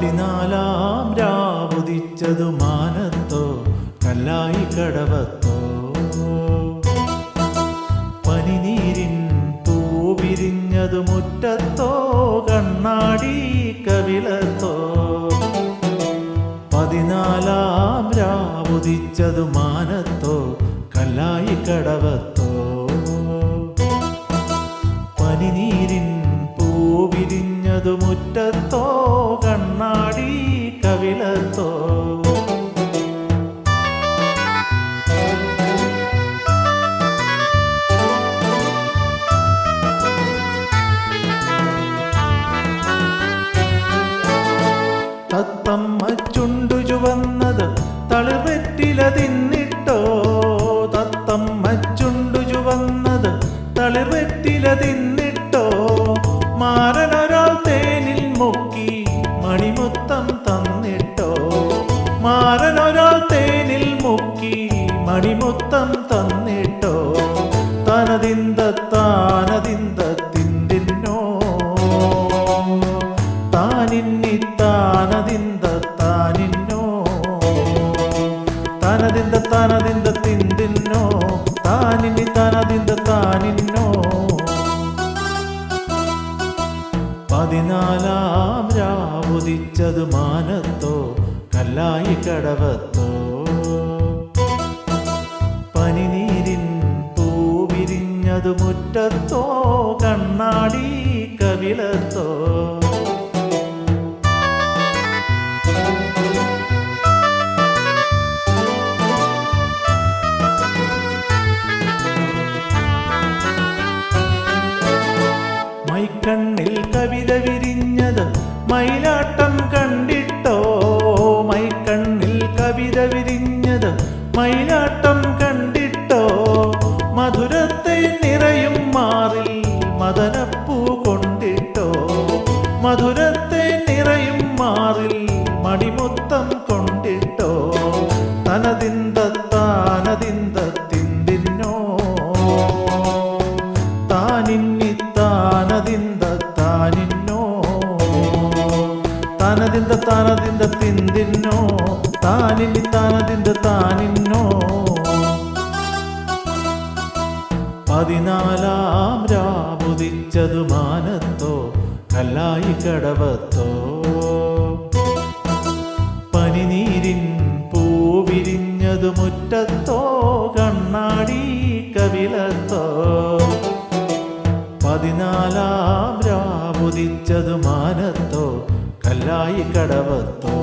പതിനാലാം രാവുദിച്ചതു മാനത്തോ കല്ലായി കടവത്തോ പനിനീരിൻ പൂവിരിഞ്ഞതു മുറ്റത്തോ കണ്ണാടി കവിളത്തോ പതിനാലാം രാവുദിച്ചതു മാനത്തോ കല്ലായി കടവത്തോ പനിനീരിൻ പൂവിരിഞ്ഞതു മുറ്റത്തോ കണ്ണാടി കവിളത്തോ തത്തമ്മ ചുണ്ടു ചുവന്നത് തളിർവെറ്റില തിന്നിട്ടോ തത്തമ്മ ചുണ്ടു ചുവന്നത് തളിർവെറ്റില തിന്നിട്ടോ മാരനൊരാൾ തേനിൽ മുക്കി മണിമുത്തം തന്നിട്ടോ മാരനൊരാൾ തേനിൽ മുക്കി മണിമുത്തം തന്നിട്ടോ തനതിന്ത താനതിന്ത തിന്തിന്നോ താനിന്നി താനതിന്ത താനിന്നോ താനതിന്ത താനതിന്ത തിന്തിന്നോ താനിന്നി താനതിന്ത താനിന്നോ പതിനാലാം രാവുദിച്ചതു മാനത്തോ കല്ലായി കടവത്തോ പനിനീരിൻ പൂവിരിഞ്ഞതു മുറ്റത്തോ കണ്ണാടി കവിളത്തോ മൈക്കണ്ണിൽ കവിത വിരിഞ്ഞത് മയിലാട്ടം കണ്ടിട്ടോ മൈക്കണ്ണിൽ കവിത വിരിഞ്ഞത് മയിലാട്ടം കണ്ടിട്ടോ മധുരത്തെ നിറയും മാറിൽ മദനപ്പൂ കൊണ്ടിട്ടോ മധുരത്തെ നിറയും മാറിൽ മണിമുത്തം കൊണ്ടിട്ടോ തനതിന്ത താനതിന്ത തിന്തിന്നോ താനിന്നി താനതിന്ത താനിന്നോ താനതിന്ത താനതിന്ത തിന്തിന്നോ താനിന്നി താനതിന്ത താനിന്നോ പതിനാലാം രാവുദിച്ചതു മാനത്തോ കല്ലായി കടവത്തോ പനിനീരിൻ പൂവിരിഞ്ഞതു മുറ്റത്തോ കണ്ണാടി കവിളത്തോ പതിനാലാം രാവുദിച്ചതു മാനത്തോ കല്ലായി കടവത്തോ